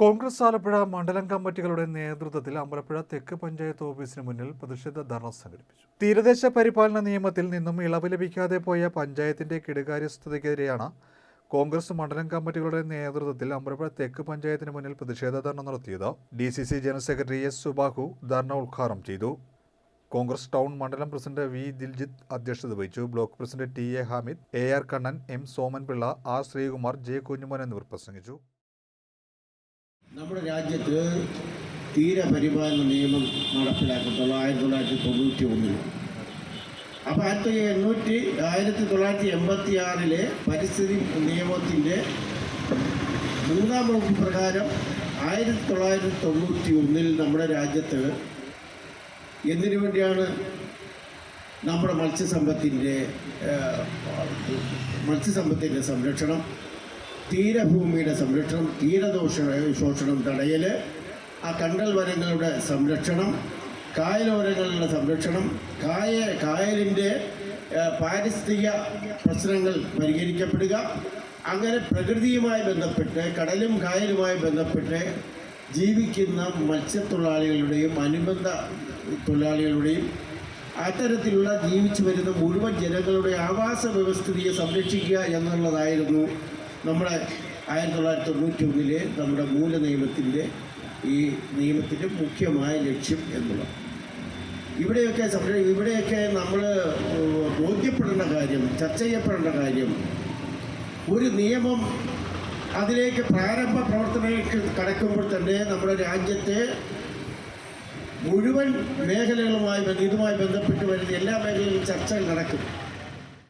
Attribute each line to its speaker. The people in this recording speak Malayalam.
Speaker 1: കോൺഗ്രസ് ആലപ്പുഴ മണ്ഡലം കമ്മിറ്റികളുടെ നേതൃത്വത്തിൽ അമ്പലപ്പുഴ തെക്ക് പഞ്ചായത്ത് ഓഫീസിന് മുന്നിൽ പ്രതിഷേധ ധർണ സംഘടിപ്പിച്ചു. തീരദേശ പരിപാലന നിയമത്തിൽ നിന്നും ഇളവ് ലഭിക്കാതെ പോയ പഞ്ചായത്തിന്റെ കെടുകാര്യസ്ഥതയ്ക്കെതിരെയാണ് കോൺഗ്രസ് മണ്ഡലം കമ്മിറ്റികളുടെ നേതൃത്വത്തിൽ അമ്പലപ്പുഴ തെക്ക് പഞ്ചായത്തിന് മുന്നിൽ പ്രതിഷേധ ധർണ നടത്തിയത്. DCC general secretary S. Subahu ധർണ ഉദ്ഘാടനം ചെയ്തു. കോൺഗ്രസ് ടൗൺ മണ്ഡലം പ്രസിഡന്റ് V. ദിൽജിത്ത് അധ്യക്ഷത വഹിച്ചു. Block president T. A. Hamid, AR Kannan, M. Somanpillai, R. Sreekumar, J. Kunjumon എന്നിവർ പ്രസംഗിച്ചു.
Speaker 2: നമ്മുടെ രാജ്യത്ത് തീരപരിപാലന നിയമം നടപ്പിലാക്കത്തുള്ളൂ 1991. അപ്പോൾ 1986 പരിസ്ഥിതി നിയമത്തിൻ്റെ 3-ാം വകുപ്പ് പ്രകാരം 1991 നമ്മുടെ രാജ്യത്ത് എന്തിനു വേണ്ടിയാണ് നമ്മുടെ മത്സ്യസമ്പത്തിൻ്റെ സംരക്ഷണം, തീരഭൂമിയുടെ സംരക്ഷണം, ശോഷണം തടയൽ, ആ കണ്ടൽ വനങ്ങളുടെ സംരക്ഷണം, കായലോരങ്ങളുടെ സംരക്ഷണം, കായലിൻ്റെ പാരിസ്ഥിതിക പ്രശ്നങ്ങൾ പരിഹരിക്കപ്പെടുക, അങ്ങനെ പ്രകൃതിയുമായി ബന്ധപ്പെട്ട് കടലും കായലുമായി ബന്ധപ്പെട്ട് ജീവിക്കുന്ന മത്സ്യത്തൊഴിലാളികളുടെയും അനുബന്ധ തൊഴിലാളികളുടെയും അത്തരത്തിലുള്ള ജീവിച്ചു വരുന്ന മുഴുവൻ ജനങ്ങളുടെ ആവാസ വ്യവസ്ഥിതിയെ സംരക്ഷിക്കുക എന്നുള്ളതായിരുന്നു നമ്മുടെ 1991 നമ്മുടെ മൂല നിയമത്തിൻ്റെ മുഖ്യമായ ലക്ഷ്യം എന്നുള്ളത്. ഇവിടെയൊക്കെ നമ്മൾ ബോധ്യപ്പെടേണ്ട കാര്യം, ചർച്ച ചെയ്യപ്പെടേണ്ട കാര്യം, ഒരു നിയമം അതിലേക്ക് പ്രാരംഭ പ്രവർത്തനങ്ങൾക്ക് കടക്കുമ്പോൾ തന്നെ നമ്മുടെ രാജ്യത്തെ മുഴുവൻ മേഖലകളുമായി ഇതുമായി ബന്ധപ്പെട്ട് വരുന്ന എല്ലാ മേഖലകളിലും ചർച്ചകൾ നടക്കും.